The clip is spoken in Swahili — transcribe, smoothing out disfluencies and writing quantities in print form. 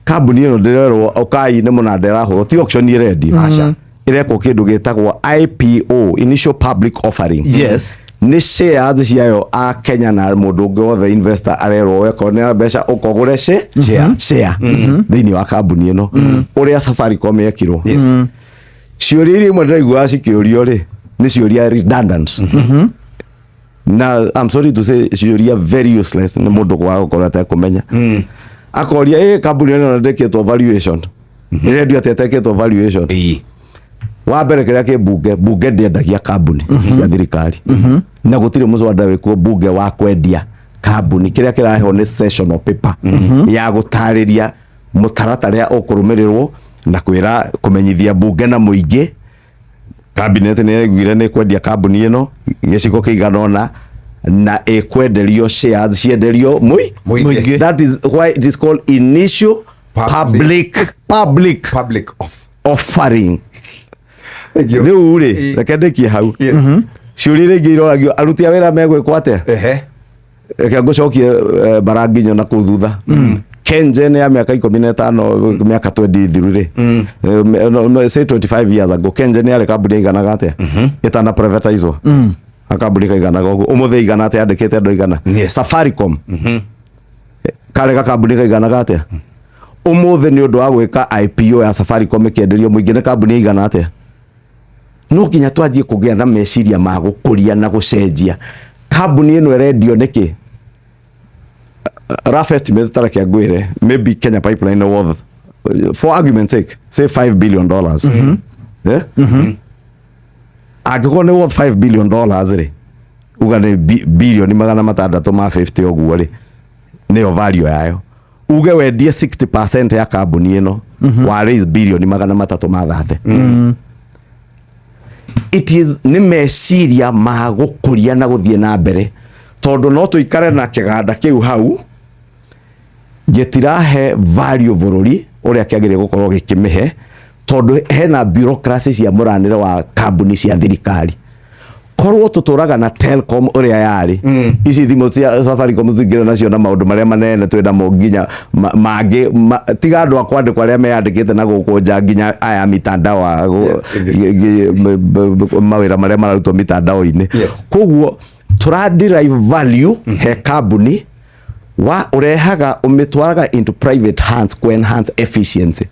kambuni ino ndirerwo okai ne munandera horo ti auction ready acha ireko kindu gitagwo IPO, initial public offering. Yes. Ni shares ciayo a Kenya na mundu ungi wothe investor arerwo wekone mbeca ukogure share thini wa kambuni ino uria Safaricom yekirwo. Ciuria iria imwe ndiraigua cikiurio ri ni ciuria redundant. Na I'm sorry to say ciuria very useless ni mundu kwa gukora ta kumenya. Akoria kambuni ino ndeketwo valuation. Irendio ateteketwo valuation. Wa mbere kiria ki bunge ndiendagia kambuni cia thirikari na gutire muswada wikuo bunge wa kwendia kambuni kiria kiraheho ni sessional paper ya gutariria mutaratara ukurumirirwo na kwira kumenyithia bunge na muingi cabinet ni igwire ni kwendia kambuni ino giciko kiiganona na ekwenderio shares cienderio muingi. That is why it is called initial public offering. Riu ri reke ndikie hau ciuri ringi iroragio aruti a wira megwikwo atia reke ngucokie baranginyo na kuu thutha Kenje ni ya miaka 15 miaka 20 thiru ri say 25 years ago Kenje ni ari kambuni iganaga atia itana privatizwo akambuni kaiganaga uguo umuthe igana atia andikite ndo igana Safaricom kare kambuni kaiganaga atia umuthe ni undu wa gwika IPO ya Safaricom ikienderio muingi ni kambuni igana atia. No kinya twanjie kugia na meciria ma gukuria na gucenjia kambuni ino erendio niki rough estimate tarake agwire maybe Kenya Pipeline worth for argument's sake say $5 billion. Agiko ne worth $5 billion ri uga ne billion magana matandatu ma 50 oguo ri ne value yayo uge wendie 60% ya kambuni ino wa raise billion magana matatu ma 30. It is ni meciria ma gukuria na guthie na mbere tondu no tuikare na kiganda kiu hau gitirahe value bururi uria kiagire gukorwo gikimihe tondu hena bureaucracy cia muranire wa kambuni cia thirikari. Korwo tuturaga na Telcom uria yari ici thimu cia Safaricom thingire nacio na maundu maria manene twenda mo nginya mangi tiga andu akwandikwa aria meyandikite na gukunja nginya aya mitandao wa mawira maria mararutwo mitandao-ini. Koguo tura derive value he kambuni wa urehaga umitwaraga into private hands ku enhance efficiency.